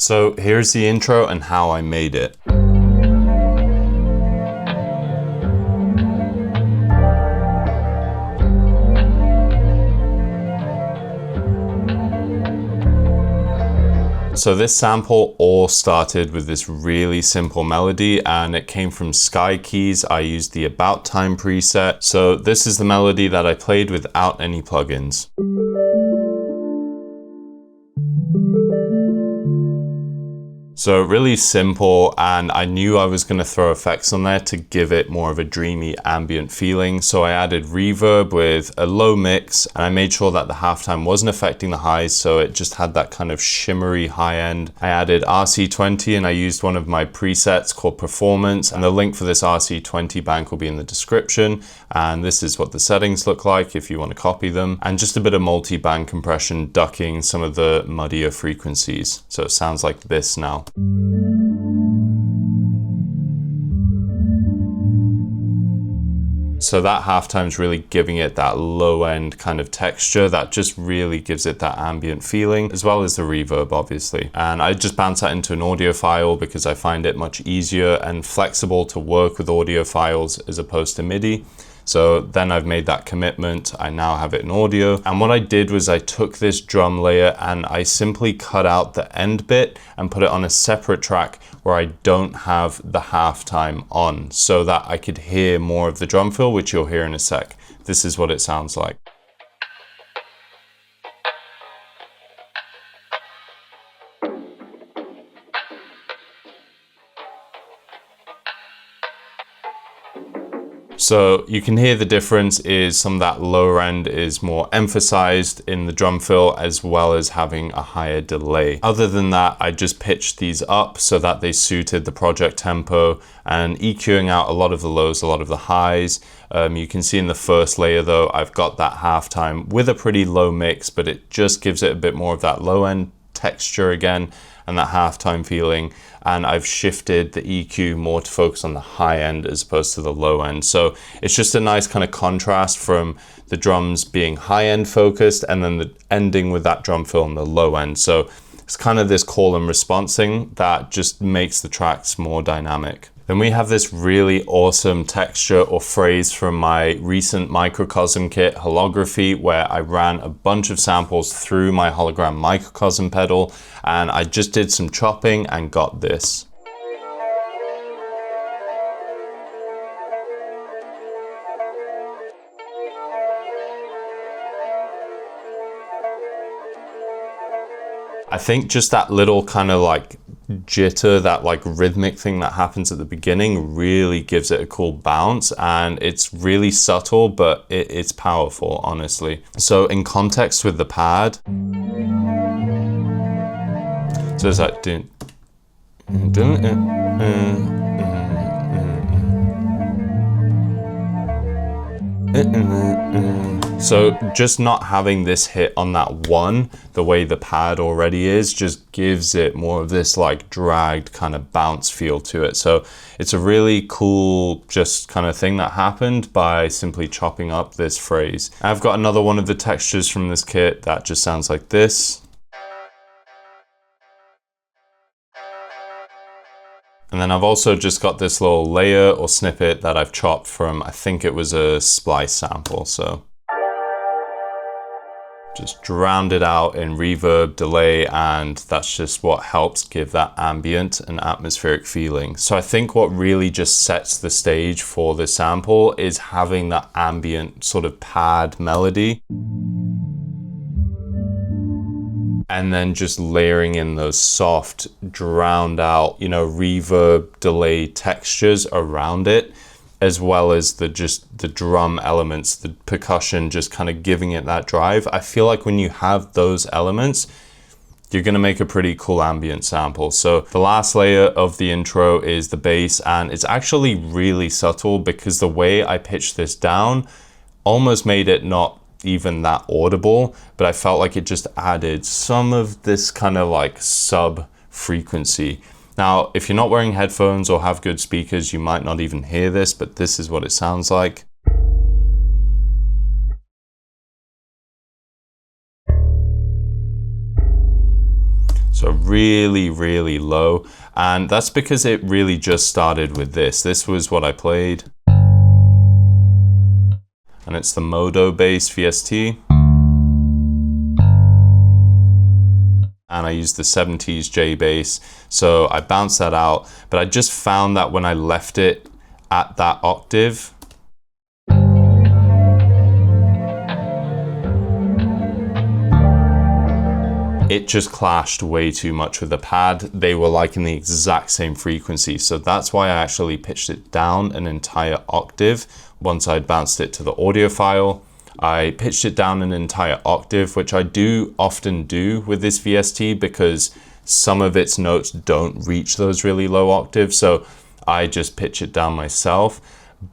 So here's the intro and how I made it. So this sample all started with this really simple melody, and it came from Sky Keys. I used the About Time preset. So this is the melody that I played without any plugins. So really simple, and I knew I was going to throw effects on there to give it more of a dreamy ambient feeling. So I added reverb with a low mix, and I made sure that the halftime wasn't affecting the highs, so it just had that kind of shimmery high end. I added RC20, and I used one of my presets called Performance, and the link for this RC20 bank will be in the description. And this is what the settings look like if you want to copy them. And just a bit of multi-band compression, ducking some of the muddier frequencies. So it sounds like this now. So that halftime's really giving it that low end kind of texture that just really gives it that ambient feeling, as well as the reverb obviously. And I just bounce that into an audio file because I find it much easier and flexible to work with audio files as opposed to MIDI. So then I've made that commitment. I now have it in audio. And what I did was I took this drum layer and I simply cut out the end bit and put it on a separate track where I don't have the halftime on, so that I could hear more of the drum fill, which you'll hear in a sec. This is what it sounds like. So you can hear the difference is some of that lower end is more emphasized in the drum fill, as well as having a higher delay. Other than that, I just pitched these up so that they suited the project tempo, and EQing out a lot of the lows, a lot of the highs. You can see in the first layer though, I've got that halftime with a pretty low mix, but it just gives it a bit more of that low end texture again and that halftime feeling. And I've shifted the EQ more to focus on the high end as opposed to the low end. So it's just a nice kind of contrast from the drums being high end focused and then the ending with that drum fill on the low end. So it's kind of this call and response thing that just makes the tracks more dynamic. Then we have this really awesome texture or phrase from my recent microcosm kit, Holography, where I ran a bunch of samples through my hologram microcosm pedal, and I just did some chopping and got this. I think just that little kind of like jitter, that like rhythmic thing that happens at the beginning really gives it a cool bounce, and it's really subtle, but it's powerful, honestly. So in context with the pad, so it's like so just not having this hit on that one, the way the pad already is, just gives it more of this like dragged kind of bounce feel to it. So it's a really cool just kind of thing that happened by simply chopping up this phrase. I've got another one of the textures from this kit that just sounds like this. And then I've also just got this little layer or snippet that I've chopped from, I think it was a splice sample, so. Just drowned it out in reverb, delay, and that's just what helps give that ambient and atmospheric feeling. So I think what really just sets the stage for this sample is having that ambient sort of pad melody. And then just layering in those soft, drowned out, you know, reverb, delay textures around it, as well as the drum elements, the percussion, just kind of giving it that drive. I feel like when you have those elements, you're gonna make a pretty cool ambient sample. So the last layer of the intro is the bass, and it's actually really subtle because the way I pitched this down almost made it not even that audible, but I felt like it just added some of this kind of like sub frequency. Now, if you're not wearing headphones or have good speakers, you might not even hear this, but this is what it sounds like. So So really, really low. And that's because it really just started with this. This was what I played. And it's the Modo bass VST. And I used the 70s J bass. So I bounced that out, but I just found that when I left it at that octave, it just clashed way too much with the pad. They were like in the exact same frequency. So that's why I actually pitched it down an entire octave. Once I'd bounced it to the audio file, I pitched it down an entire octave, which I do often do with this VST because some of its notes don't reach those really low octaves. So I just pitch it down myself.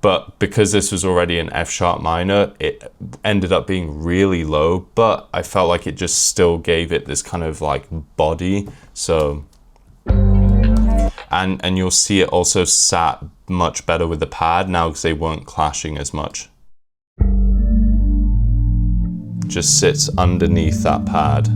But because this was already an F sharp minor, it ended up being really low, but I felt like it just still gave it this kind of like body. So, and you'll see it also sat much better with the pad now because they weren't clashing as much. Just sits underneath that pad.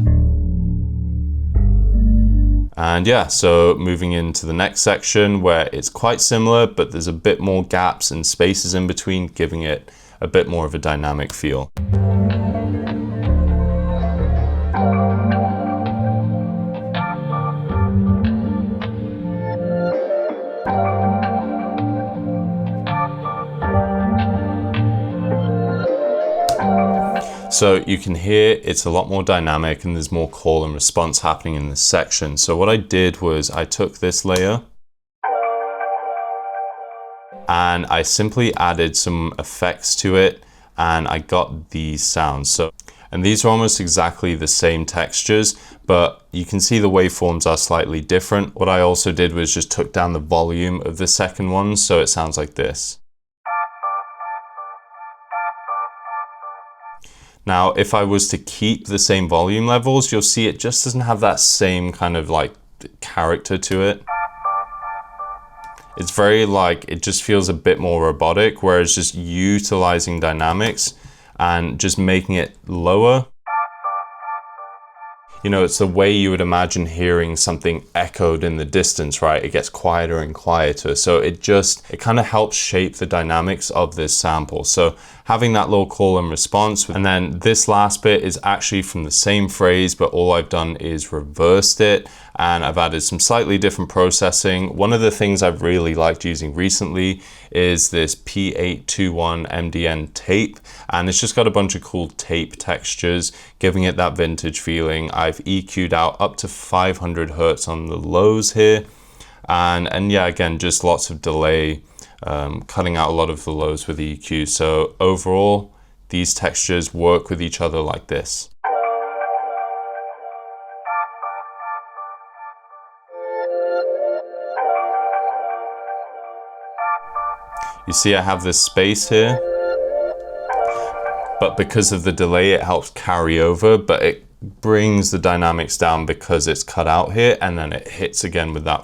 And yeah, so moving into the next section where it's quite similar, but there's a bit more gaps and spaces in between, giving it a bit more of a dynamic feel. So you can hear it's a lot more dynamic and there's more call and response happening in this section. So what I did was I took this layer and I simply added some effects to it and I got these sounds. And these are almost exactly the same textures, but you can see the waveforms are slightly different. What I also did was just took down the volume of the second one, so it sounds like this. Now, if I was to keep the same volume levels, you'll see it just doesn't have that same kind of like character to it. It's very like, it just feels a bit more robotic, whereas just utilizing dynamics and just making it lower. You know, it's the way you would imagine hearing something echoed in the distance, right? It gets quieter and quieter. So it kind of helps shape the dynamics of this sample. So having that low call and response, and then this last bit is actually from the same phrase, but all I've done is reversed it and I've added some slightly different processing. One of the things I've really liked using recently is this P821 MDN tape, and it's just got a bunch of cool tape textures, giving it that vintage feeling. I've EQ'd out up to 500 Hertz on the lows here, and yeah, again, just lots of delay, cutting out a lot of the lows with EQ. So overall, these textures work with each other like this. You see I have this space here, but because of the delay, it helps carry over, but it brings the dynamics down because it's cut out here, and then it hits again with that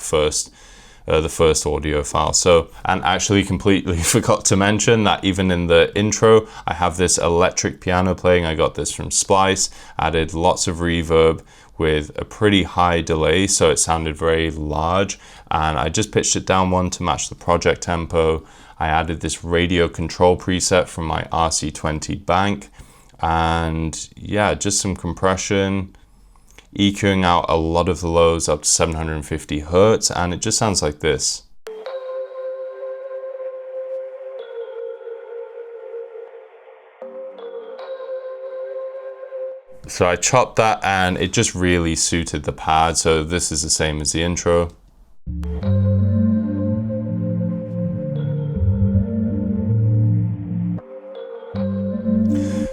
the first audio file. So, and actually completely forgot to mention that even in the intro, I have this electric piano playing. I got this from Splice, added lots of reverb with a pretty high delay, so it sounded very large, and I just pitched it down one to match the project tempo. I added this radio control preset from my RC20 bank, and yeah, just some compression, EQing out a lot of the lows up to 750 Hertz, and it just sounds like this. So I chopped that and it just really suited the pad, so this is the same as the intro.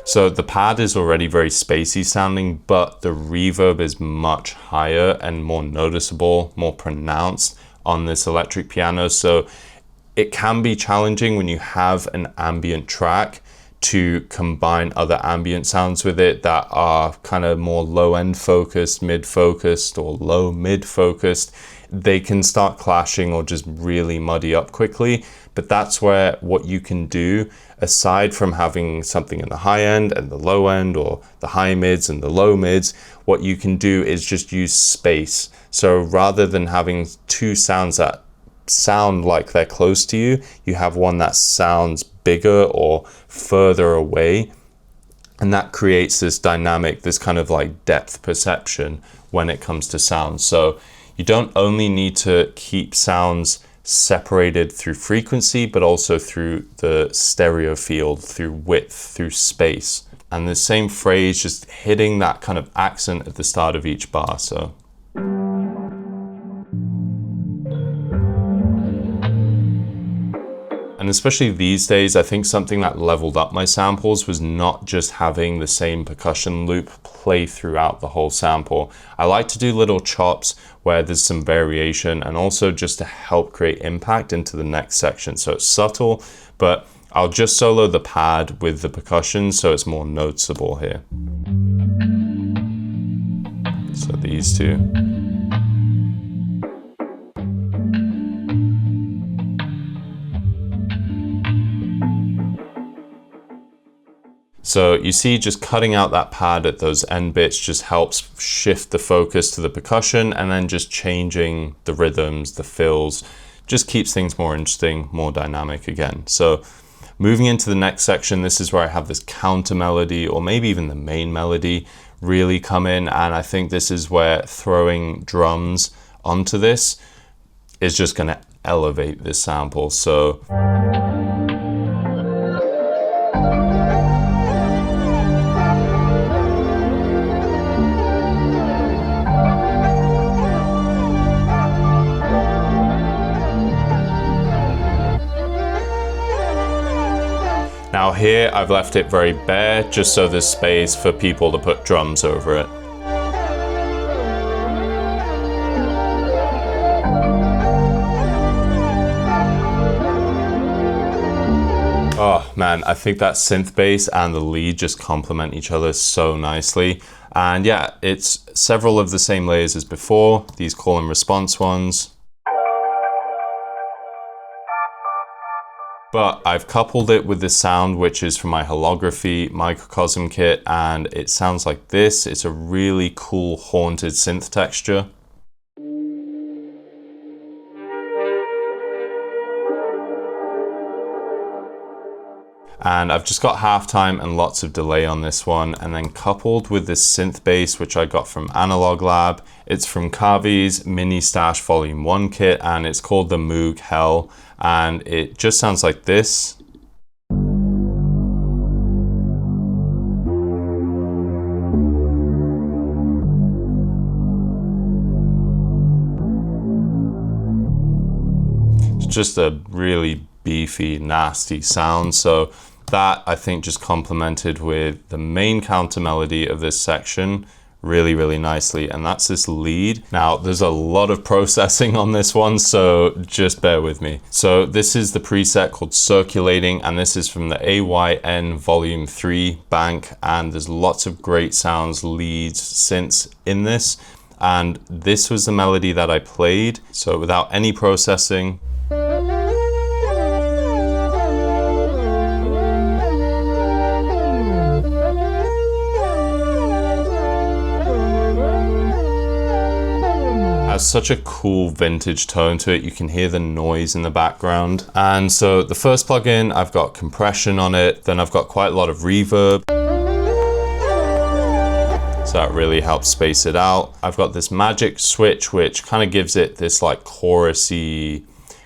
So the pad is already very spacey sounding, but the reverb is much higher and more noticeable, more pronounced on this electric piano. So it can be challenging when you have an ambient track to combine other ambient sounds with it that are kind of more low end focused, mid focused, or low mid focused, they can start clashing or just really muddy up quickly. But that's where what you can do, aside from having something in the high end and the low end, or the high mids and the low mids, what you can do is just use space. So rather than having two sounds that sound like they're close to you, you have one that sounds bigger or further away, and that creates this dynamic, this kind of like depth perception when it comes to sound. So you don't only need to keep sounds separated through frequency, but also through the stereo field, through width, through space. And the same phrase, just hitting that kind of accent at the start of each bar. So and especially these days, I think something that leveled up my samples was not just having the same percussion loop play throughout the whole sample. I like to do little chops where there's some variation, and also just to help create impact into the next section. So it's subtle, but I'll just solo the pad with the percussion so it's more noticeable here. So these two. So you see, just cutting out that pad at those end bits just helps shift the focus to the percussion, and then just changing the rhythms, the fills, just keeps things more interesting, more dynamic again. So moving into the next section, this is where I have this counter melody, or maybe even the main melody, really come in. And I think this is where throwing drums onto this is just going to elevate this sample. So now here I've left it very bare, just so there's space for people to put drums over it. Oh man, I think that synth bass and the lead just complement each other so nicely. And yeah, it's several of the same layers as before, these call and response ones. But I've coupled it with the sound, which is from my holography microcosm kit, and it sounds like this. It's a really cool haunted synth texture. And I've just got halftime and lots of delay on this one, and then coupled with this synth bass, which I got from Analog Lab. It's from Kavi's Mini Stash Volume 1 kit, and it's called the Moog Hell, and it just sounds like this. It's just a really beefy, nasty sound. So that, I think, just complemented with the main counter melody of this section really, really nicely. And that's this lead. Now, there's a lot of processing on this one, so just bear with me. So this is the preset called Circulating, and this is from the AYN Volume 3 bank. And there's lots of great sounds, leads, synths in this. And this was the melody that I played. So without any processing. Has such a cool vintage tone to it. You can hear the noise in the background. And so the first plugin, I've got compression on it, then I've got quite a lot of reverb. So that really helps space it out. I've got this magic switch, which kind of gives it this like chorusy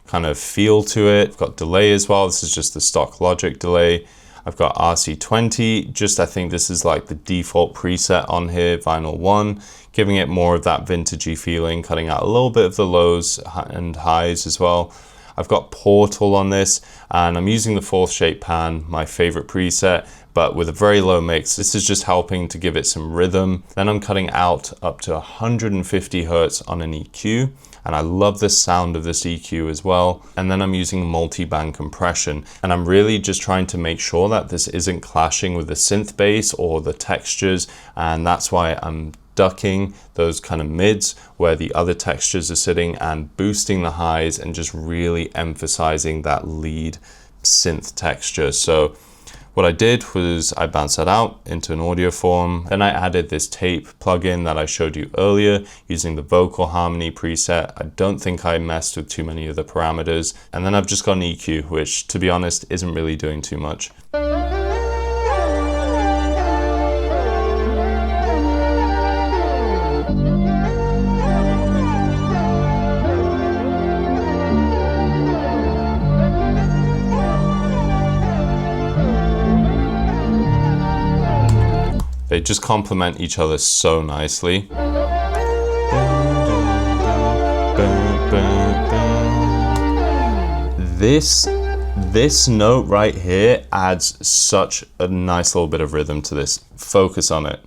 kind of feel to it. I've got delay as well. This is just the stock Logic delay. I've got RC20, just I think this is like the default preset on here, Vinyl 1, giving it more of that vintagey feeling, cutting out a little bit of the lows and highs as well. I've got Portal on this, and I'm using the 4th shape pan, my favorite preset, but with a very low mix. This is just helping to give it some rhythm. Then I'm cutting out up to 150 Hertz on an EQ, and I love the sound of this EQ as well. And then I'm using multi-band compression, and I'm really just trying to make sure that this isn't clashing with the synth bass or the textures, and that's why I'm ducking those kind of mids where the other textures are sitting and boosting the highs and just really emphasizing that lead synth texture. So what I did was I bounced that out into an audio form. Then I added this tape plugin that I showed you earlier using the vocal harmony preset. I don't think I messed with too many of the parameters. And then I've just got an EQ, which to be honest, isn't really doing too much. They just complement each other so nicely. This note right here adds such a nice little bit of rhythm to this. Focus on it.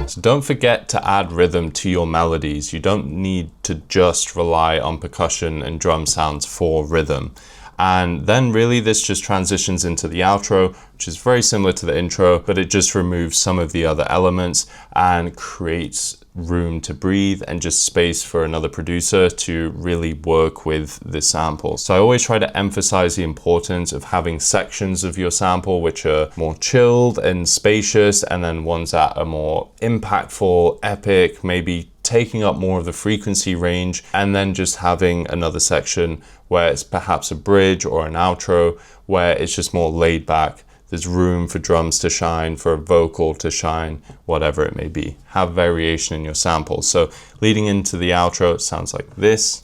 So don't forget to add rhythm to your melodies. You don't need to just rely on percussion and drum sounds for rhythm. And then really this just transitions into the outro, which is very similar to the intro, but it just removes some of the other elements and creates room to breathe and just space for another producer to really work with the sample. So I always try to emphasize the importance of having sections of your sample which are more chilled and spacious, and then ones that are more impactful, epic, maybe taking up more of the frequency range, and then just having another section where it's perhaps a bridge or an outro where it's just more laid back. There's room for drums to shine, for a vocal to shine, whatever it may be. Have variation in your samples. So leading into the outro, it sounds like this.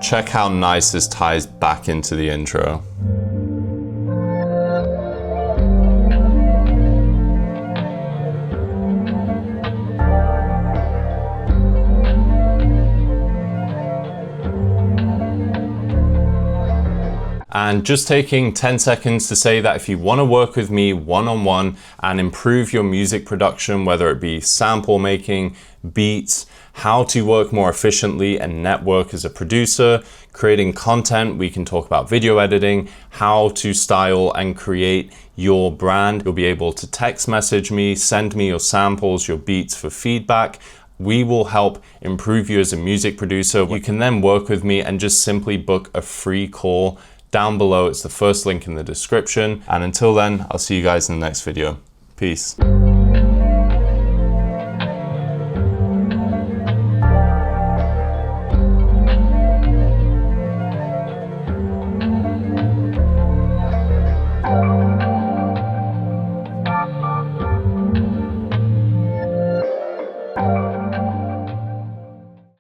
Check how nice this ties back into the intro. And just taking 10 seconds to say that if you want to work with me one-on-one and improve your music production, whether it be sample making, beats, how to work more efficiently and network as a producer, creating content, we can talk about video editing, how to style and create your brand. You'll be able to text message me, send me your samples, your beats for feedback. We will help improve you as a music producer. You can then work with me and just simply book a free call. Down below, it's the first link in the description. And until then, I'll see you guys in the next video. Peace.